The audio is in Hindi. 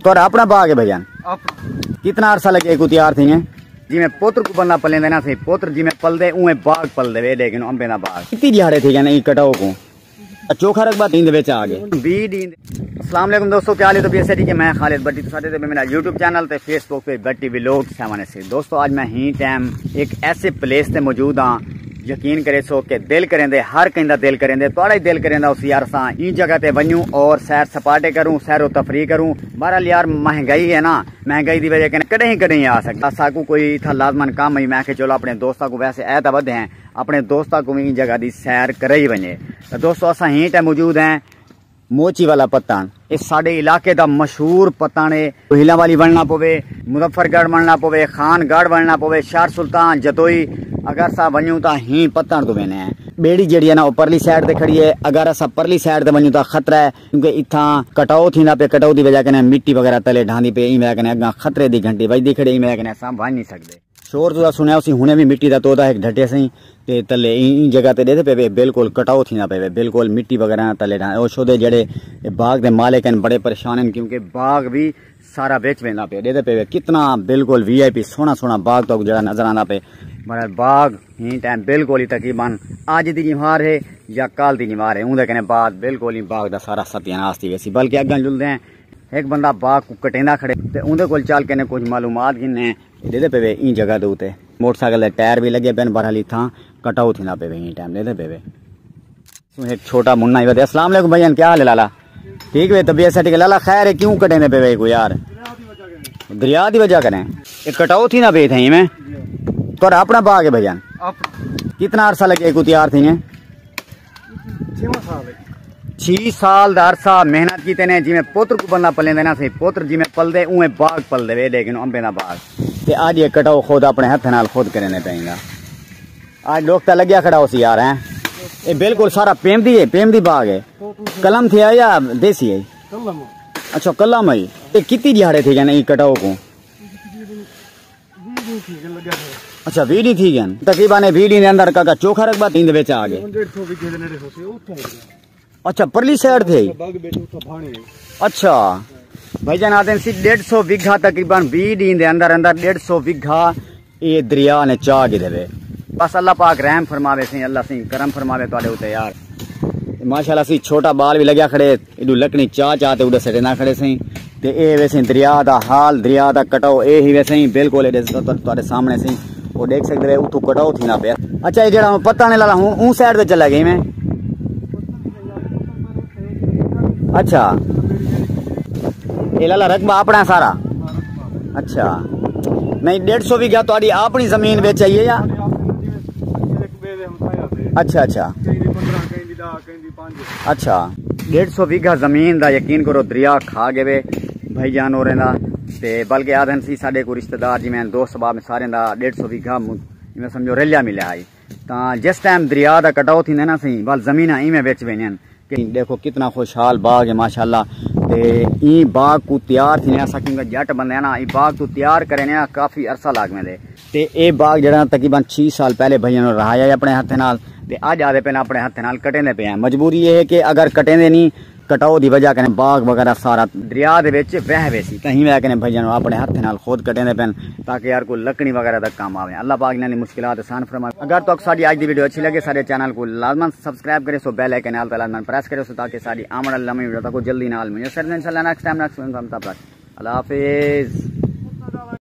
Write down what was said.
तो अपना बाग है भैया, कितना अरसा लगे को तैयार थी जिमें पुत्र को बंदा पले देना सही, पुत्र जिमें पल दे उमें बाग पल दे, लेकिन अंबे ना बाग कितनी दिहाड़े थे नहीं कटाओ को चोखा रकबा तीन बेच आ गए अस्सलाम वालेकुम दोस्तों, क्या हाल है? तो ऐसे ठीक है, मैं खालिद भट्टी तो साथ मेरा यूट्यूब चैनल ते फेसबुक पे भट्टी व्लॉग सामने से। दोस्तों आज मैं ही टाइम एक ऐसे प्लेस ते मौजूद हाँ, यकीन करे सो के दिल करेंदे, हर कहीं दिल करेंदे, थोड़ा ही दिल करेंदा उस यार सा इन जगह ते वनूं और सैर सपाटे करूं, सैरो तफरी करूं। बहरहाल यार महंगाई है ना, महंगाई की वजह कहीं कहीं आ सकता साकू कोई इतना लाजमन काम ही, मैं के चलो अपने दोस्तों को वैसे ऐ तो हैं अपने दोस्तों को भी इन जगह की सैर करे ही वने। तो दोस्तों असा ही टाइम मौजूद हैं मोची वाला पत्तन, इस साडे इलाके का मशहूर पत्तन है। हिला वाली बनना पवे, मुजफ्फरगढ़ बनना पवे, खानगढ़ बनना पवे, शार सुल्तान जतोई अगर सा वनूं तो ही पत्तन तो वेने है। बेड़ी जड़ी है ना परली साइड ते खड़ी है, अगर असा परली साइड ते वनूं तो खतरा है, क्योंकि इतना कटाओ थी ना पे, कटाओ की वजह कने मिट्टी वगैरह तले ढांदी पे, इन वजह कने अगा खतरे की घंटी बजदी खड़ी, इन वजह कने असा बन नहीं सकते। शोर तो सुनिया उसी हुने भी मिट्टी का तोदा एक ढटे सही ते तले इन जगह ते देते पे बिल्कुल कटाओ थी ना पे, बिल्कुल मिट्टी वगैरह तले ढांदे। और छोदे जड़े बाग के मालिक हैं बड़े परेशान हैं, क्योंकि बाग भी सारा बेच वेंदा पे देते पे। कितना बिल्कुल VIP सोना सोना बाग तो जरा नजर आना पे। मगर बाग ही टाइम बिल्कुल ही तकरीबन आज दी निवार है या कल दी निवार है, उनके कने बाद बिल्कुल ही बाग का सारा सत्यानाश थी वैसी। बल्कि अगर जुलते हैं एक बंदा बाग को कटेंदा खड़े ते उनके कोल चल के कुछ मालूमात गिने देते पे इन जगह के उत्ते। मोटरसाइकिल के टायर भी लगे पेन, बहरहाल था कटाऊ थी ना पे इन टाइम देते पे। एक छोटा मुन्ना ही बता। अस्सलाम वालेकुम भैया, क्या हाल है लाला? ठीक है तबीयत से ठीक है लाला? खैर है, क्यों कटेंदे पे को यार? दरिया की वजह करें कटाऊ थी ना पे थे में तो अपना बाग है भैया, कितना अरसा लगे को तैयार थी? 6 साल का अरसा मेहनत की तेने, जिमें पुत्र को बंदा पले देना सही, पुत्र जिमें पल दे उमें बाग पल दे, लेकिन अंबे ना बाग ते आज ये कटाओ खुद अपने हथ नाल खुद करने पेगा। आज लोग तो लग्या खड़ा उसी यार हैं, ये बिल्कुल सारा पेमदी बाग है। कलम थे या देसी है? अच्छा कलम है। ये कितनी दिहाड़े थे नहीं कटाओ को? अच्छा 20 थी गन तकरीबन 20 के अंदर का चोखा रकबा तीन बेच आ गए। अच्छा परली साइड थे। अच्छा भाईजान आते 150 बीघा तकरीबन 20 के अंदर अंदर 150 बीघा ये दरिया ने चाह के देवे। बस अल्लाह पाक रहम फरमावे सी, अल्लाह सी करम फरमावे तुहाडे उते यार। माशाल्लाह सी छोटा बाल भी लग्या खड़े, इडू लकड़ी चाह ते उड़े सटे ना खड़े सही ते ए वैसे दरिया दा हाल, दरिया दा कटाओ ए ही वैसे ही बिल्कुल तुहाडे सामने सही वो देख सकते हैं उतो कटाओ थी ना पे। अच्छा ये जड़ा पत्ता ने लाला हूं साइड पे चला गई मैं। अच्छा ये लाला रकबा अपना सारा? अच्छा नहीं 150 बीघा तो अपनी जमीन बेच चाहिए या? अच्छा अच्छा अच्छा 150 बीघा जमीन दा यकीन करो दरिया खा गए भाईजान हो रहा ते। बल्कि आदन सी साडे को रिश्तेदार जिमें दोस्त सबाब सारे दा 150 बीघा इवें समझो रलिया मिलिया आई। तो जिस टाइम दरिया का कटाओ थी ना सही बल जमीन इवें बेच वेन कि देखो कितना खुशहाल बाग है माशाल्लाह। ते ई बाग को तैयार थी ना क्योंकि जट बंदे ना ई बाग को तैयार करे ना काफी अरसा लाग में दे। ते ए बाग जरा तकरीबन 6 साल पहले भैया ने रहाया अपने हथ नाल ते अज आदे पे अपने हथ नाल कटेंदे पे हैं। मजबूरी ये है कि अगर कटेंदे नहीं कटाओ की वजह कने बाग वगैरह सारा दरिया दे विच बह वैसी तही वजह कने भैया ने अपने हथ नाल खुद कटेंदे पेन ताकि यार कोई लकड़ी वगैरह का काम आवे। अल्लाह पाक इन्हां दी मुश्किलात आसान फरमाए। अगर तो साडी आज दी वीडियो अच्छी लगे सारे चैनल को लाजमन सब्सक्राइब करे, सो बेल आइकन आल पे लाजमन प्रेस करे, सो ताकि साडी आमड़ लम्बी वीडियो तक जल्दी नाल मिले। इंशाल्लाह नेक्स्ट टाइम नेक्स्ट अल्लाह हाफिज।